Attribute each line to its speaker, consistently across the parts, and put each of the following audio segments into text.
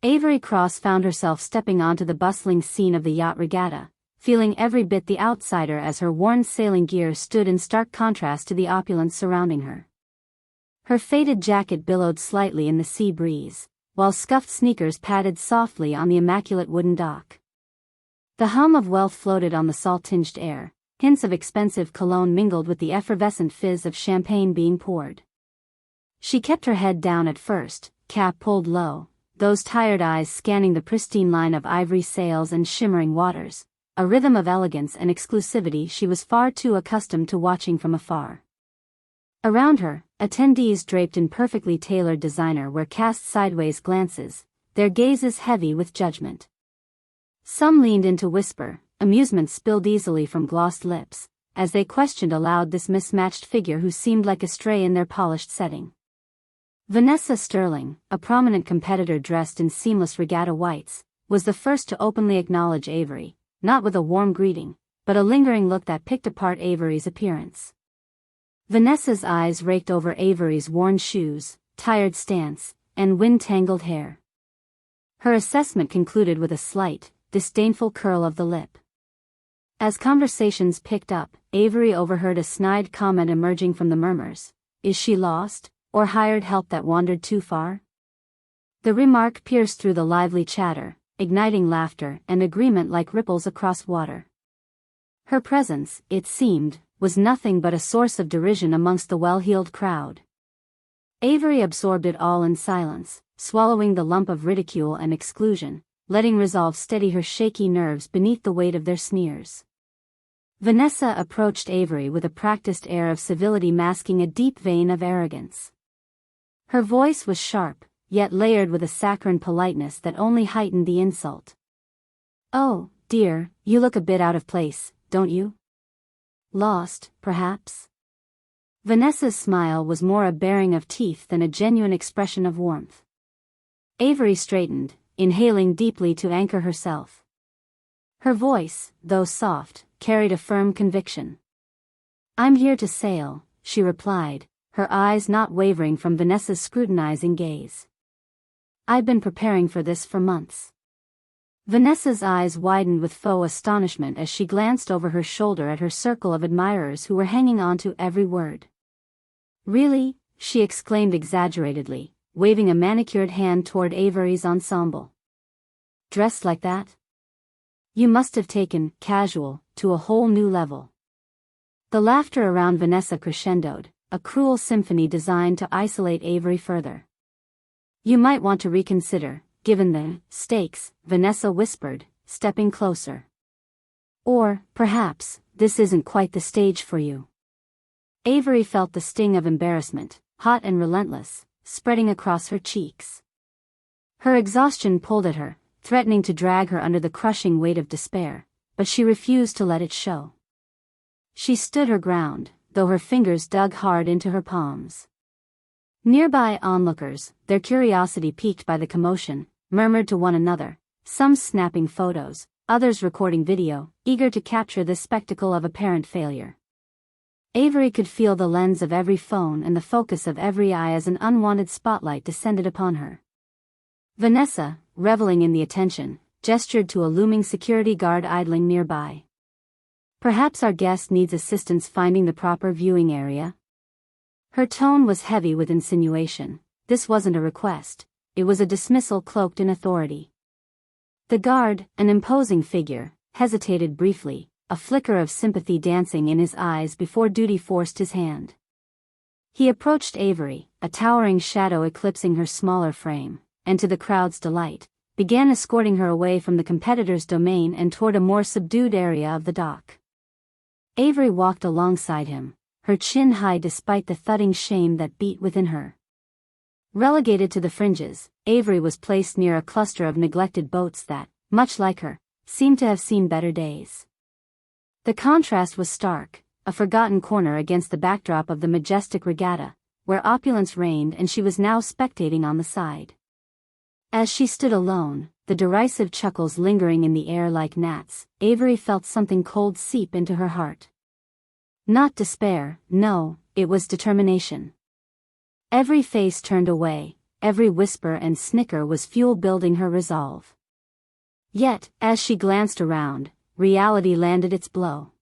Speaker 1: Avery Cross found herself stepping onto the bustling scene of the Yacht Regatta, feeling every bit the outsider as her worn sailing gear stood in stark contrast to the opulence surrounding her. Her faded jacket billowed slightly in the sea breeze, while scuffed sneakers padded softly on the immaculate wooden dock. The hum of wealth floated on the salt-tinged air, hints of expensive cologne mingled with the effervescent fizz of champagne being poured. She kept her head down at first, cap pulled low, those tired eyes scanning the pristine line of ivory sails and shimmering waters, a rhythm of elegance and exclusivity she was far too accustomed to watching from afar. Around her, attendees draped in perfectly tailored designer wear cast sideways glances, their gazes heavy with judgment. Some leaned in to whisper, amusement spilled easily from glossed lips, as they questioned aloud this mismatched figure who seemed like a stray in their polished setting. Vanessa Sterling, a prominent competitor dressed in seamless regatta whites, was the first to openly acknowledge Avery, not with a warm greeting, but a lingering look that picked apart Avery's appearance. Vanessa's eyes raked over Avery's worn shoes, tired stance, and wind-tangled hair. Her assessment concluded with a slight, disdainful curl of the lip. As conversations picked up, Avery overheard a snide comment emerging from the murmurs. "Is she lost, or hired help that wandered too far?" The remark pierced through the lively chatter, igniting laughter and agreement like ripples across water. Her presence, it seemed, was nothing but a source of derision amongst the well-heeled crowd. Avery absorbed it all in silence, swallowing the lump of ridicule and exclusion, letting resolve steady her shaky nerves beneath the weight of their sneers. Vanessa approached Avery with a practiced air of civility masking a deep vein of arrogance. Her voice was sharp, yet layered with a saccharine politeness that only heightened the insult. "Oh, dear, you look a bit out of place, don't you? Lost, perhaps?" Vanessa's smile was more a baring of teeth than a genuine expression of warmth. Avery straightened, inhaling deeply to anchor herself. Her voice, though soft, carried a firm conviction. "I'm here to sail," she replied, her eyes not wavering from Vanessa's scrutinizing gaze. "I've been preparing for this for months." Vanessa's eyes widened with faux astonishment as she glanced over her shoulder at her circle of admirers who were hanging on to every word. "Really?" she exclaimed exaggeratedly, waving a manicured hand toward Avery's ensemble. "Dressed like that? You must have taken casual to a whole new level." The laughter around Vanessa crescendoed, a cruel symphony designed to isolate Avery further. "You might want to reconsider, given the stakes," Vanessa whispered, stepping closer. "Or, perhaps, this isn't quite the stage for you." Avery felt the sting of embarrassment, hot and relentless, spreading across her cheeks. Her exhaustion pulled at her, threatening to drag her under the crushing weight of despair, but she refused to let it show. She stood her ground, though her fingers dug hard into her palms. Nearby onlookers, their curiosity piqued by the commotion, murmured to one another, some snapping photos, others recording video, eager to capture this spectacle of apparent failure. Avery could feel the lens of every phone and the focus of every eye as an unwanted spotlight descended upon her. Vanessa, reveling in the attention, gestured to a looming security guard idling nearby. "Perhaps our guest needs assistance finding the proper viewing area?" Her tone was heavy with insinuation. This wasn't a request, it was a dismissal cloaked in authority. The guard, an imposing figure, hesitated briefly, a flicker of sympathy dancing in his eyes before duty forced his hand. He approached Avery, a towering shadow eclipsing her smaller frame, and to the crowd's delight, began escorting her away from the competitor's domain and toward a more subdued area of the dock. Avery walked alongside him, her chin high despite the thudding shame that beat within her. Relegated to the fringes, Avery was placed near a cluster of neglected boats that, much like her, seemed to have seen better days. The contrast was stark, a forgotten corner against the backdrop of the majestic regatta, where opulence reigned and she was now spectating on the side. As she stood alone, the derisive chuckles lingering in the air like gnats, Avery felt something cold seep into her heart. Not despair, no, it was determination. Every face turned away, every whisper and snicker was fuel building her resolve. Yet, as she glanced around, reality landed its blow.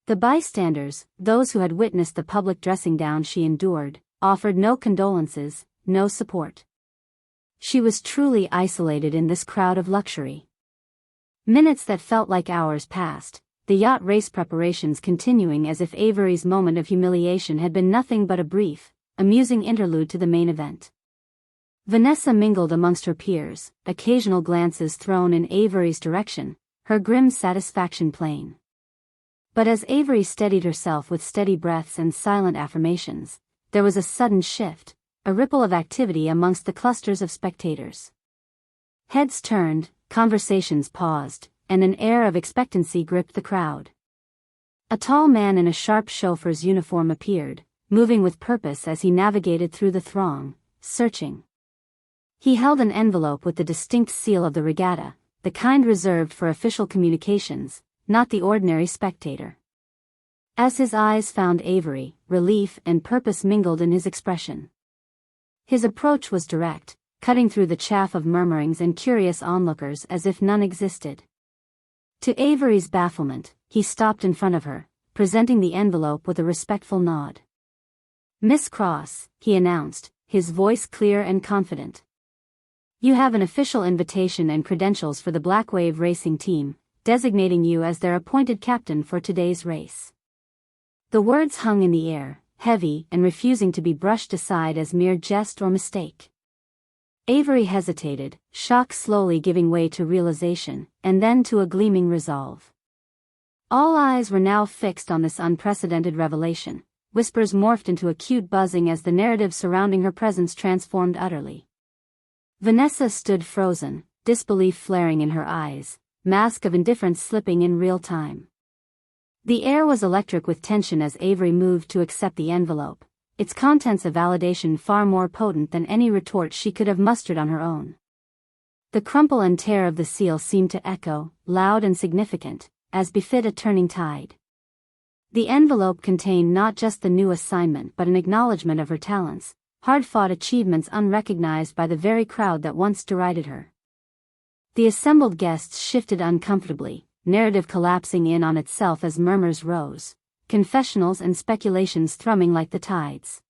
Speaker 1: The bystanders, those who had witnessed the public dressing down she endured, offered no condolences, no support. She was truly isolated in this crowd of luxury. Minutes that felt like hours passed, the yacht race preparations continuing as if Avery's moment of humiliation had been nothing but a brief, amusing interlude to the main event. Vanessa mingled amongst her peers, occasional glances thrown in Avery's direction, her grim satisfaction plain. But as Avery steadied herself with steady breaths and silent affirmations, there was a sudden shift, a ripple of activity amongst the clusters of spectators. Heads turned, conversations paused, and an air of expectancy gripped the crowd. A tall man in a sharp chauffeur's uniform appeared, moving with purpose as he navigated through the throng, searching. He held an envelope with the distinct seal of the Regatta, the kind reserved for official communications, not the ordinary spectator. As his eyes found Avery, relief and purpose mingled in his expression. His approach was direct, cutting through the chaff of murmurings and curious onlookers as if none existed. To Avery's bafflement, he stopped in front of her, presenting the envelope with a respectful nod. "Miss Cross," he announced, his voice clear and confident. "You have an official invitation and credentials for the Black Wave racing team, designating you as their appointed captain for today's race." The words hung in the air, heavy and refusing to be brushed aside as mere jest or mistake. Avery hesitated, shock slowly giving way to realization, and then to a gleaming resolve. All eyes were now fixed on this unprecedented revelation. Whispers morphed into acute buzzing as the narrative surrounding her presence transformed utterly. Vanessa stood frozen, disbelief flaring in her eyes, mask of indifference slipping in real time. The air was electric with tension as Avery moved to accept the envelope, its contents a validation far more potent than any retort she could have mustered on her own. The crumple and tear of the seal seemed to echo, loud and significant, as befit a turning tide. The envelope contained not just the new assignment but an acknowledgement of her talents, hard-fought achievements unrecognized by the very crowd that once derided her. The assembled guests shifted uncomfortably, narrative collapsing in on itself as murmurs rose, confessionals and speculations thrumming like the tides.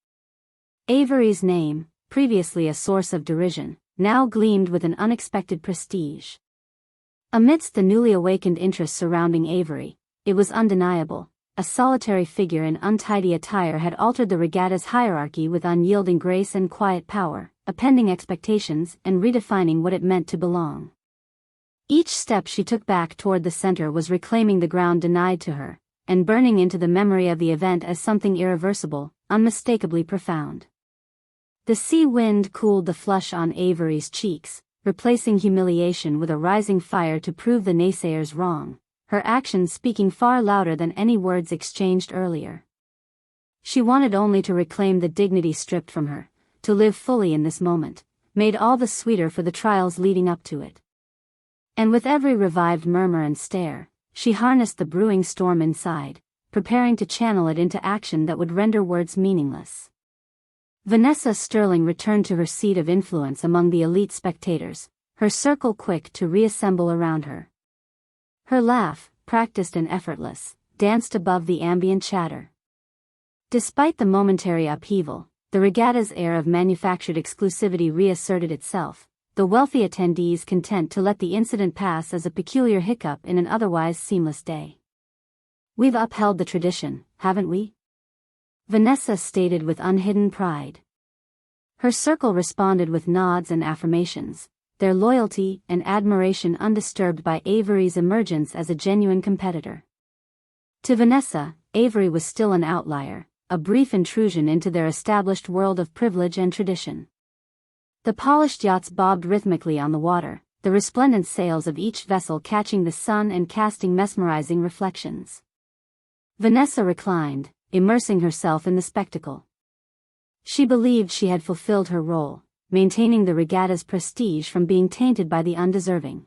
Speaker 1: Avery's name, previously a source of derision, now gleamed with an unexpected prestige. Amidst the newly awakened interest surrounding Avery, it was undeniable, a solitary figure in untidy attire had altered the regatta's hierarchy with unyielding grace and quiet power, appending expectations and redefining what it meant to belong. Each step she took back toward the center was reclaiming the ground denied to her, and burning into the memory of the event as something irreversible, unmistakably profound. The sea wind cooled the flush on Avery's cheeks, replacing humiliation with a rising fire to prove the naysayers wrong, her actions speaking far louder than any words exchanged earlier. She wanted only to reclaim the dignity stripped from her, to live fully in this moment, made all the sweeter for the trials leading up to it. And with every revived murmur and stare, she harnessed the brewing storm inside, preparing to channel it into action that would render words meaningless. Vanessa Sterling returned to her seat of influence among the elite spectators, her circle quick to reassemble around her. Her laugh, practiced and effortless, danced above the ambient chatter. Despite the momentary upheaval, the regatta's air of manufactured exclusivity reasserted itself, the wealthy attendees content to let the incident pass as a peculiar hiccup in an otherwise seamless day. "We've upheld the tradition, haven't we?" Vanessa stated with unhidden pride. Her circle responded with nods and affirmations, their loyalty and admiration undisturbed by Avery's emergence as a genuine competitor. To Vanessa, Avery was still an outlier, a brief intrusion into their established world of privilege and tradition. The polished yachts bobbed rhythmically on the water, the resplendent sails of each vessel catching the sun and casting mesmerizing reflections. Vanessa reclined, immersing herself in the spectacle. She believed she had fulfilled her role, maintaining the regatta's prestige from being tainted by the undeserving.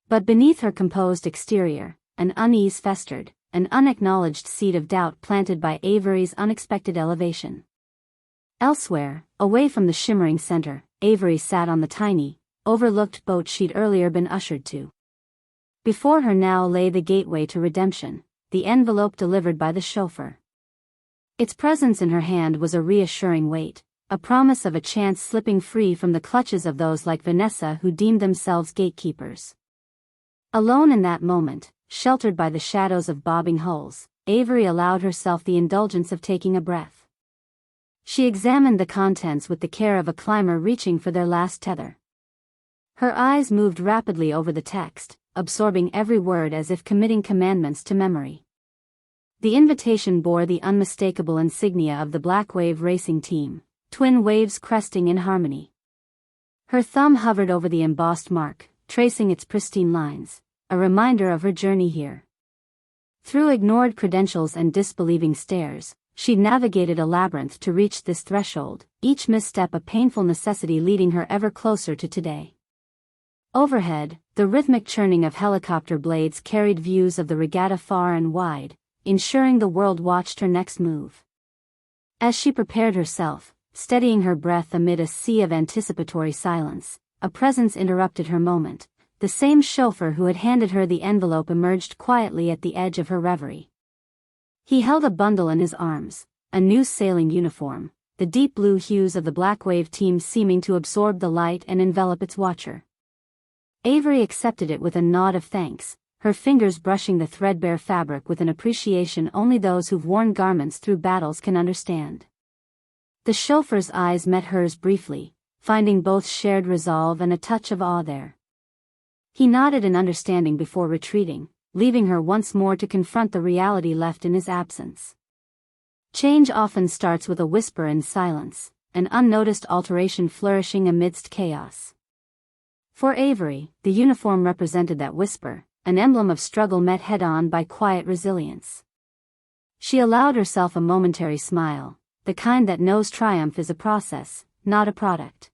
Speaker 1: But beneath her composed exterior, an unease festered, an unacknowledged seed of doubt planted by Avery's unexpected elevation. Elsewhere, away from the shimmering center, Avery sat on the tiny, overlooked boat she'd earlier been ushered to. Before her now lay the gateway to redemption, the envelope delivered by the chauffeur. Its presence in her hand was a reassuring weight, a promise of a chance slipping free from the clutches of those like Vanessa who deemed themselves gatekeepers. Alone in that moment, sheltered by the shadows of bobbing hulls, Avery allowed herself the indulgence of taking a breath. She examined the contents with the care of a climber reaching for their last tether. Her eyes moved rapidly over the text, absorbing every word as if committing commandments to memory. The invitation bore the unmistakable insignia of the Black Wave racing team, twin waves cresting in harmony. Her thumb hovered over the embossed mark, tracing its pristine lines, a reminder of her journey here. Through ignored credentials and disbelieving stares, she navigated a labyrinth to reach this threshold, each misstep a painful necessity leading her ever closer to today. Overhead, the rhythmic churning of helicopter blades carried views of the regatta far and wide, ensuring the world watched her next move. As she prepared herself, steadying her breath amid a sea of anticipatory silence, a presence interrupted her moment. The same chauffeur who had handed her the envelope emerged quietly at the edge of her reverie. He held a bundle in his arms, a new sailing uniform, the deep blue hues of the Black Wave team seeming to absorb the light and envelop its watcher. Avery accepted it with a nod of thanks, her fingers brushing the threadbare fabric with an appreciation only those who've worn garments through battles can understand. The chauffeur's eyes met hers briefly, finding both shared resolve and a touch of awe there. He nodded in understanding before retreating, leaving her once more to confront the reality left in his absence. Change often starts with a whisper in silence, an unnoticed alteration flourishing amidst chaos. For Avery, the uniform represented that whisper, an emblem of struggle met head-on by quiet resilience. She allowed herself a momentary smile, the kind that knows triumph is a process, not a product.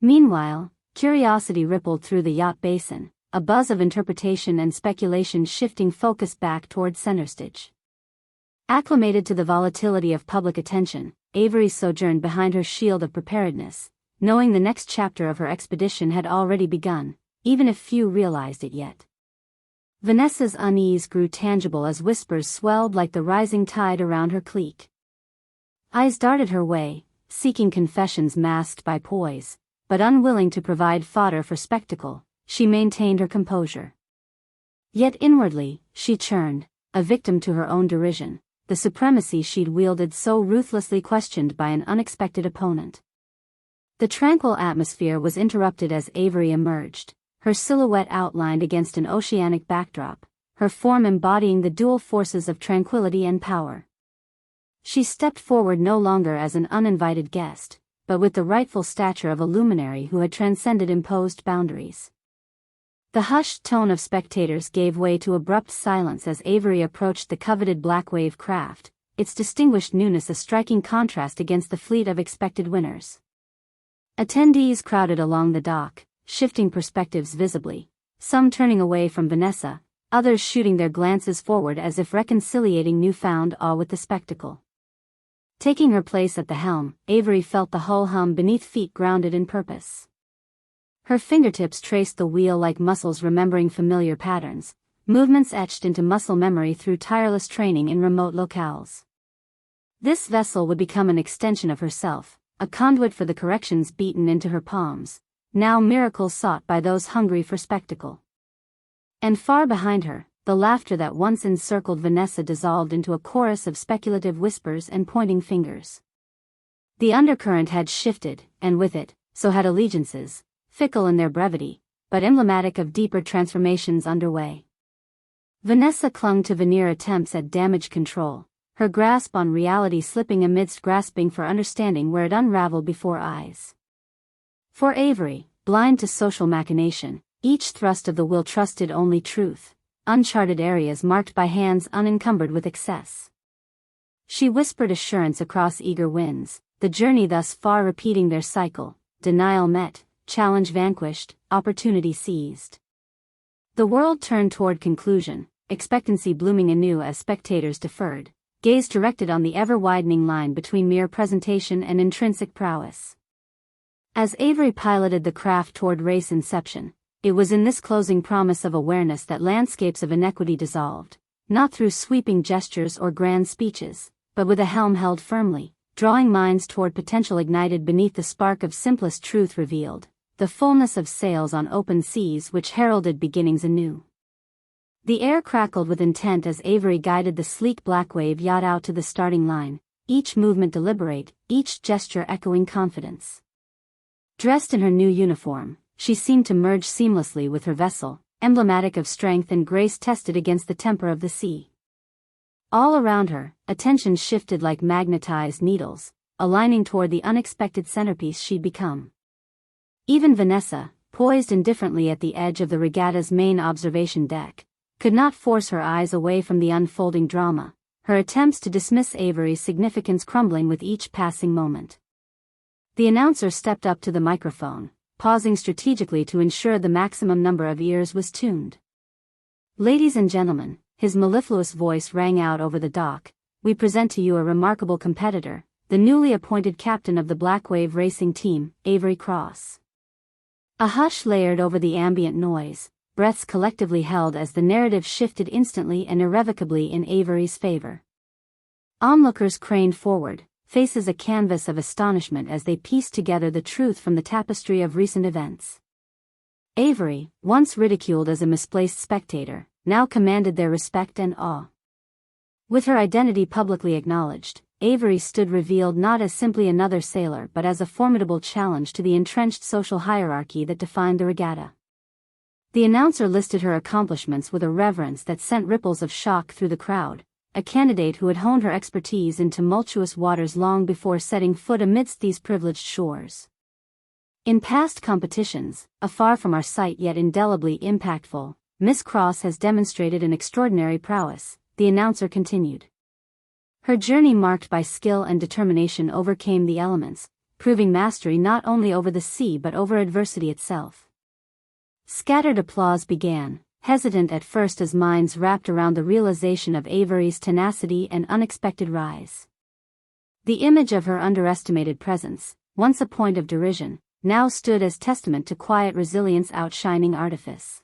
Speaker 1: Meanwhile, curiosity rippled through the yacht basin, a buzz of interpretation and speculation shifting focus back toward center stage. Acclimated to the volatility of public attention, Avery sojourned behind her shield of preparedness, knowing the next chapter of her expedition had already begun, even if few realized it yet. Vanessa's unease grew tangible as whispers swelled like the rising tide around her clique. Eyes darted her way, seeking confessions masked by poise, but unwilling to provide fodder for spectacle, she maintained her composure. Yet inwardly, she churned, a victim to her own derision, the supremacy she'd wielded so ruthlessly questioned by an unexpected opponent. The tranquil atmosphere was interrupted as Avery emerged, her silhouette outlined against an oceanic backdrop, her form embodying the dual forces of tranquility and power. She stepped forward no longer as an uninvited guest, but with the rightful stature of a luminary who had transcended imposed boundaries. The hushed tone of spectators gave way to abrupt silence as Avery approached the coveted Black Wave craft, its distinguished newness a striking contrast against the fleet of expected winners. Attendees crowded along the dock, shifting perspectives visibly, some turning away from Vanessa, others shooting their glances forward as if reconciliating newfound awe with the spectacle. Taking her place at the helm, Avery felt the hull hum beneath feet grounded in purpose. Her fingertips traced the wheel like muscles remembering familiar patterns, movements etched into muscle memory through tireless training in remote locales. This vessel would become an extension of herself, a conduit for the corrections beaten into her palms, now miracles sought by those hungry for spectacle. And far behind her, the laughter that once encircled Vanessa dissolved into a chorus of speculative whispers and pointing fingers. The undercurrent had shifted, and with it, so had allegiances, fickle in their brevity, but emblematic of deeper transformations underway. Vanessa clung to veneer attempts at damage control, her grasp on reality slipping amidst grasping for understanding where it unraveled before eyes. For Avery, blind to social machination, each thrust of the will trusted only truth, uncharted areas marked by hands unencumbered with excess. She whispered assurance across eager winds, the journey thus far repeating their cycle, denial met, challenge vanquished, opportunity seized. The world turned toward conclusion, expectancy blooming anew as spectators deferred, gaze directed on the ever-widening line between mere presentation and intrinsic prowess. As Avery piloted the craft toward race inception, it was in this closing promise of awareness that landscapes of inequity dissolved, not through sweeping gestures or grand speeches, but with a helm held firmly, drawing minds toward potential ignited beneath the spark of simplest truth revealed, the fullness of sails on open seas which heralded beginnings anew. The air crackled with intent as Avery guided the sleek black wave yacht out to the starting line, each movement deliberate, each gesture echoing confidence. Dressed in her new uniform, she seemed to merge seamlessly with her vessel, emblematic of strength and grace tested against the temper of the sea. All around her, attention shifted like magnetized needles, aligning toward the unexpected centerpiece she'd become. Even Vanessa, poised indifferently at the edge of the regatta's main observation deck, could not force her eyes away from the unfolding drama, her attempts to dismiss Avery's significance crumbling with each passing moment. The announcer stepped up to the microphone, pausing strategically to ensure the maximum number of ears was tuned. "Ladies and gentlemen," his mellifluous voice rang out over the dock, "we present to you a remarkable competitor, the newly appointed captain of the Black Wave racing team, Avery Cross." A hush layered over the ambient noise, breaths collectively held as the narrative shifted instantly and irrevocably in Avery's favor. Onlookers craned forward, faces a canvas of astonishment as they pieced together the truth from the tapestry of recent events. Avery, once ridiculed as a misplaced spectator, now commanded their respect and awe. With her identity publicly acknowledged, Avery stood revealed not as simply another sailor but as a formidable challenge to the entrenched social hierarchy that defined the regatta. The announcer listed her accomplishments with a reverence that sent ripples of shock through the crowd, a candidate who had honed her expertise in tumultuous waters long before setting foot amidst these privileged shores. In past competitions, afar from our sight yet indelibly impactful, Miss Cross has demonstrated an extraordinary prowess, the announcer continued. Her journey marked by skill and determination overcame the elements, proving mastery not only over the sea but over adversity itself. Scattered applause began, hesitant at first as minds wrapped around the realization of Avery's tenacity and unexpected rise. The image of her underestimated presence, once a point of derision, now stood as testament to quiet resilience outshining artifice.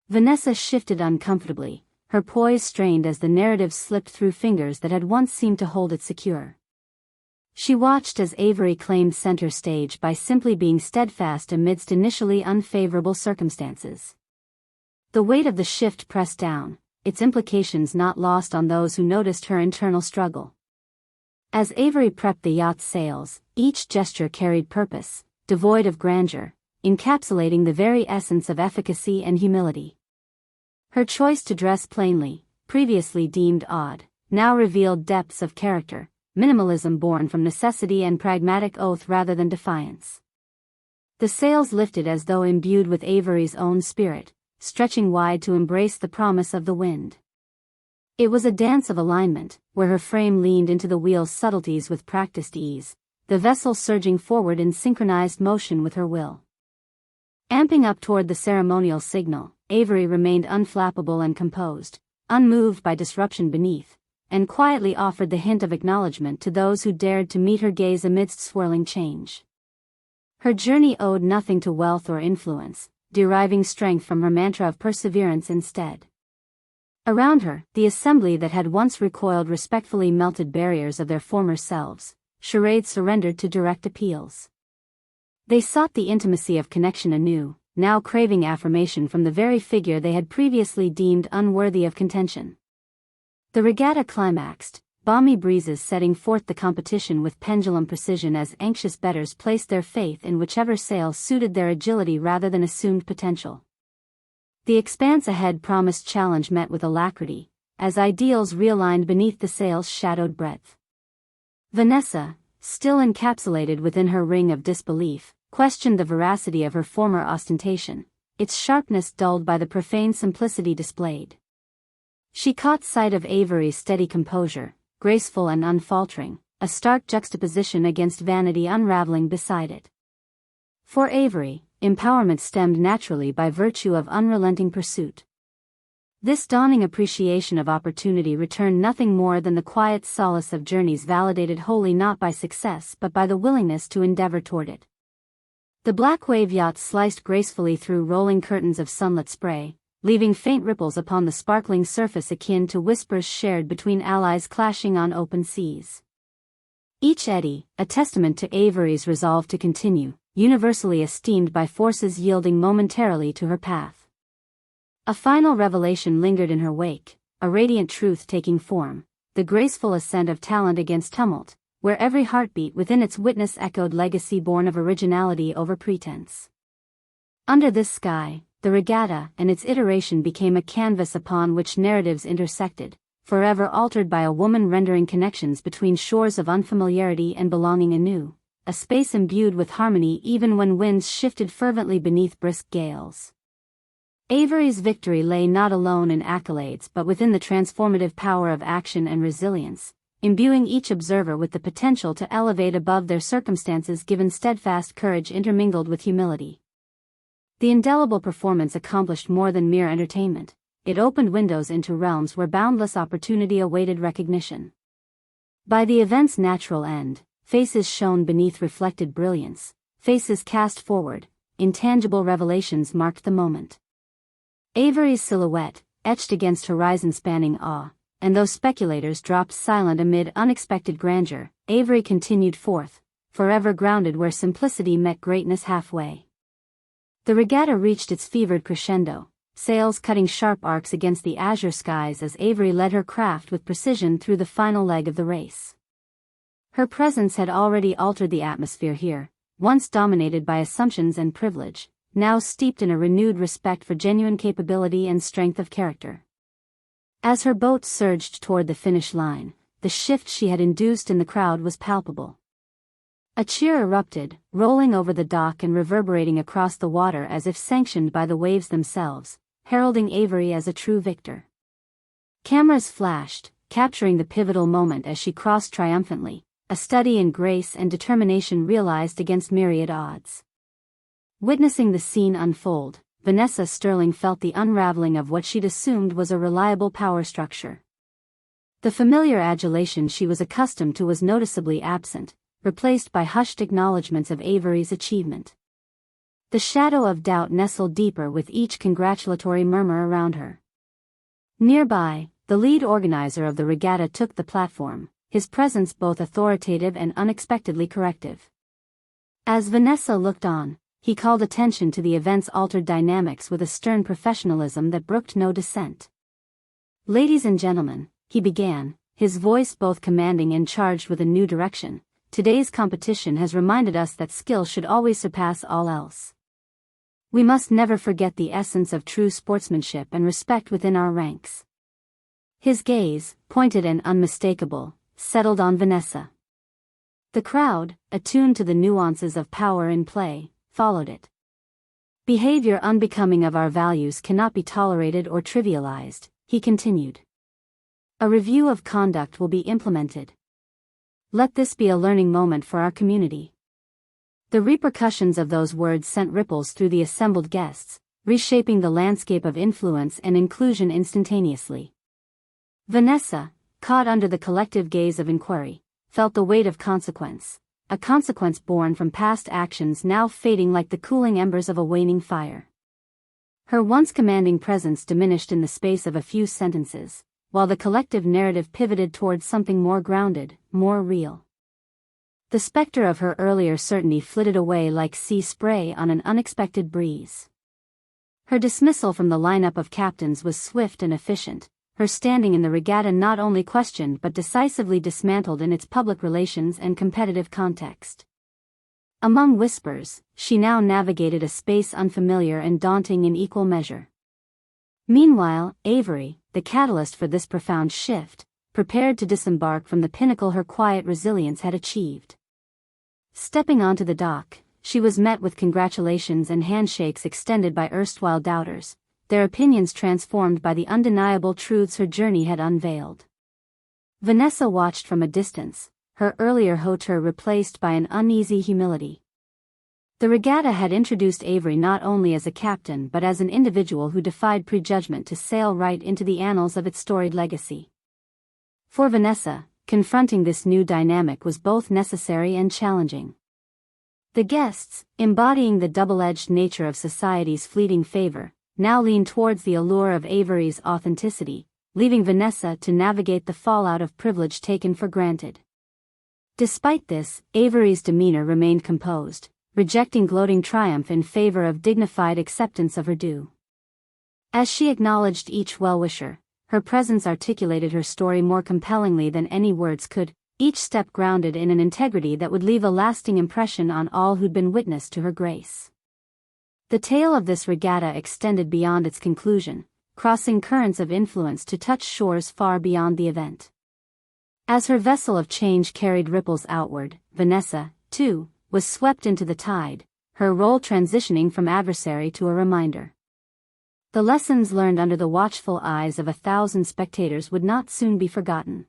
Speaker 1: Vanessa shifted uncomfortably, her poise strained as the narrative slipped through fingers that had once seemed to hold it secure. She watched as Avery claimed center stage by simply being steadfast amidst initially unfavorable circumstances. The weight of the shift pressed down, its implications not lost on those who noticed her internal struggle. As Avery prepped the yacht's sails, each gesture carried purpose, devoid of grandeur, encapsulating the very essence of efficacy and humility. Her choice to dress plainly, previously deemed odd, now revealed depths of character, minimalism born from necessity and pragmatic oath rather than defiance. The sails lifted as though imbued with Avery's own spirit, stretching wide to embrace the promise of the wind. It was a dance of alignment, where her frame leaned into the wheel's subtleties with practiced ease, the vessel surging forward in synchronized motion with her will. Amping up toward the ceremonial signal, Avery remained unflappable and composed, unmoved by disruption beneath, and quietly offered the hint of acknowledgement to those who dared to meet her gaze amidst swirling change. Her journey owed nothing to wealth or influence, deriving strength from her mantra of perseverance instead. Around her, the assembly that had once recoiled respectfully melted barriers of their former selves, charades surrendered to direct appeals. They sought the intimacy of connection anew, now craving affirmation from the very figure they had previously deemed unworthy of contention. The regatta climaxed, balmy breezes setting forth the competition with pendulum precision as anxious bettors placed their faith in whichever sail suited their agility rather than assumed potential. The expanse ahead promised challenge met with alacrity, as ideals realigned beneath the sail's shadowed breadth. Vanessa, still encapsulated within her ring of disbelief, questioned the veracity of her former ostentation, its sharpness dulled by the profane simplicity displayed. She caught sight of Avery's steady composure, graceful and unfaltering, a stark juxtaposition against vanity unraveling beside it. For Avery, empowerment stemmed naturally by virtue of unrelenting pursuit. This dawning appreciation of opportunity returned nothing more than the quiet solace of journeys validated wholly not by success but by the willingness to endeavor toward it. The black wave yacht sliced gracefully through rolling curtains of sunlit spray, leaving faint ripples upon the sparkling surface akin to whispers shared between allies clashing on open seas. Each eddy, a testament to Avery's resolve to continue, universally esteemed by forces yielding momentarily to her path. A final revelation lingered in her wake, a radiant truth taking form, the graceful ascent of talent against tumult, where every heartbeat within its witness echoed legacy born of originality over pretense. Under this sky, the Regatta and its iteration became a canvas upon which narratives intersected, forever altered by a woman rendering connections between shores of unfamiliarity and belonging anew, a space imbued with harmony even when winds shifted fervently beneath brisk gales. Avery's victory lay not alone in accolades but within the transformative power of action and resilience, imbuing each observer with the potential to elevate above their circumstances given steadfast courage intermingled with humility. The indelible performance accomplished more than mere entertainment. It opened windows into realms where boundless opportunity awaited recognition. By the event's natural end, faces shone beneath reflected brilliance, faces cast forward, intangible revelations marked the moment. Avery's silhouette, etched against horizon-spanning awe, and though speculators dropped silent amid unexpected grandeur, Avery continued forth, forever grounded where simplicity met greatness halfway. The regatta reached its fevered crescendo, sails cutting sharp arcs against the azure skies as Avery led her craft with precision through the final leg of the race. Her presence had already altered the atmosphere here, once dominated by assumptions and privilege, now steeped in a renewed respect for genuine capability and strength of character. As her boat surged toward the finish line, the shift she had induced in the crowd was palpable. A cheer erupted, rolling over the dock and reverberating across the water as if sanctioned by the waves themselves, heralding Avery as a true victor. Cameras flashed, capturing the pivotal moment as she crossed triumphantly, a study in grace and determination realized against myriad odds. Witnessing the scene unfold, Vanessa Sterling felt the unraveling of what she'd assumed was a reliable power structure. The familiar adulation she was accustomed to was noticeably absent, replaced by hushed acknowledgments of Avery's achievement. The shadow of doubt nestled deeper with each congratulatory murmur around her. Nearby, the lead organizer of the regatta took the platform, his presence both authoritative and unexpectedly corrective. As Vanessa looked on, he called attention to the event's altered dynamics with a stern professionalism that brooked no dissent. "Ladies and gentlemen," he began, his voice both commanding and charged with a new direction, "today's competition has reminded us that skill should always surpass all else. We must never forget the essence of true sportsmanship and respect within our ranks." His gaze, pointed and unmistakable, settled on Vanessa. The crowd, attuned to the nuances of power in play, followed it. "Behavior unbecoming of our values cannot be tolerated or trivialized," he continued. "A review of conduct will be implemented. Let this be a learning moment for our community." The repercussions of those words sent ripples through the assembled guests, reshaping the landscape of influence and inclusion instantaneously. Vanessa, caught under the collective gaze of inquiry, felt the weight of consequence. A consequence born from past actions now fading like the cooling embers of a waning fire. Her once commanding presence diminished in the space of a few sentences, while the collective narrative pivoted towards something more grounded, more real. The specter of her earlier certainty flitted away like sea spray on an unexpected breeze. Her dismissal from the lineup of captains was swift and efficient, her standing in the regatta not only questioned but decisively dismantled in its public relations and competitive context. Among whispers, she now navigated a space unfamiliar and daunting in equal measure. Meanwhile, Avery, the catalyst for this profound shift, prepared to disembark from the pinnacle her quiet resilience had achieved. Stepping onto the dock, she was met with congratulations and handshakes extended by erstwhile doubters, their opinions transformed by the undeniable truths her journey had unveiled. Vanessa watched from a distance, her earlier hauteur replaced by an uneasy humility. The Regatta had introduced Avery not only as a captain but as an individual who defied prejudgment to sail right into the annals of its storied legacy. For Vanessa, confronting this new dynamic was both necessary and challenging. The guests, embodying the double-edged nature of society's fleeting favor, now leaned towards the allure of Avery's authenticity, leaving Vanessa to navigate the fallout of privilege taken for granted. Despite this, Avery's demeanor remained composed, rejecting gloating triumph in favor of dignified acceptance of her due. As she acknowledged each well-wisher, her presence articulated her story more compellingly than any words could, each step grounded in an integrity that would leave a lasting impression on all who'd been witness to her grace. The tale of this regatta extended beyond its conclusion, crossing currents of influence to touch shores far beyond the event. As her vessel of change carried ripples outward, Vanessa, too, was swept into the tide, her role transitioning from adversary to a reminder. The lessons learned under the watchful eyes of 1,000 spectators would not soon be forgotten.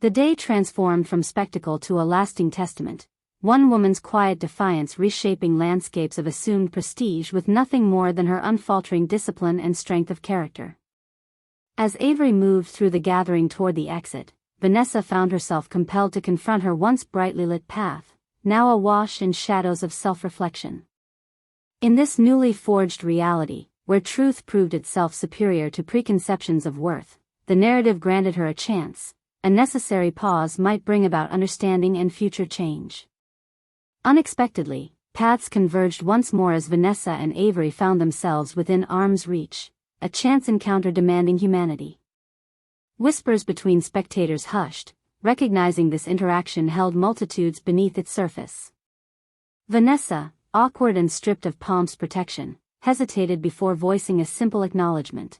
Speaker 1: The day transformed from spectacle to a lasting testament, one woman's quiet defiance reshaping landscapes of assumed prestige with nothing more than her unfaltering discipline and strength of character. As Avery moved through the gathering toward the exit, Vanessa found herself compelled to confront her once brightly lit path, now awash in shadows of self-reflection. In this newly forged reality, where truth proved itself superior to preconceptions of worth, the narrative granted her a chance. A necessary pause might bring about understanding and future change. Unexpectedly, paths converged once more as Vanessa and Avery found themselves within arm's reach, a chance encounter demanding humanity. Whispers between spectators hushed, recognizing this interaction held multitudes beneath its surface. Vanessa, awkward and stripped of Pomp's protection, hesitated before voicing a simple acknowledgement.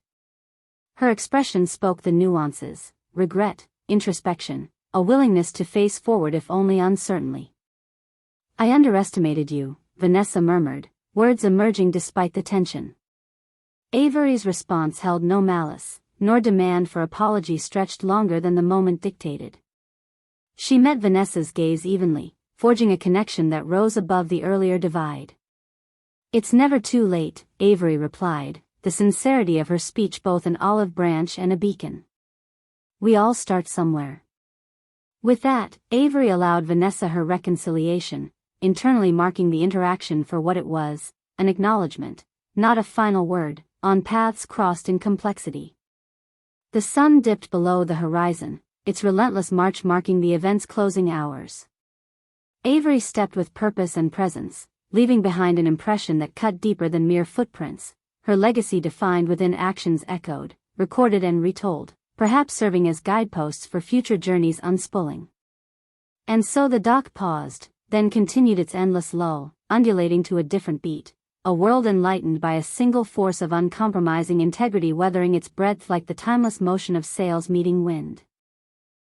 Speaker 1: Her expression spoke the nuances: regret, introspection, a willingness to face forward if only uncertainly. "I underestimated you," Vanessa murmured, words emerging despite the tension. Avery's response held no malice, nor demand for apology stretched longer than the moment dictated. She met Vanessa's gaze evenly, forging a connection that rose above the earlier divide. "It's never too late," Avery replied, the sincerity of her speech both an olive branch and a beacon. "We all start somewhere." With that, Avery allowed Vanessa her reconciliation, internally marking the interaction for what it was, an acknowledgement, not a final word, on paths crossed in complexity. The sun dipped below the horizon, its relentless march marking the event's closing hours. Avery stepped with purpose and presence, leaving behind an impression that cut deeper than mere footprints, her legacy defined within actions echoed, recorded and retold, perhaps serving as guideposts for future journeys unspooling. And so the dock paused, then continued its endless lull, undulating to a different beat, a world enlightened by a single force of uncompromising integrity weathering its breadth like the timeless motion of sails meeting wind.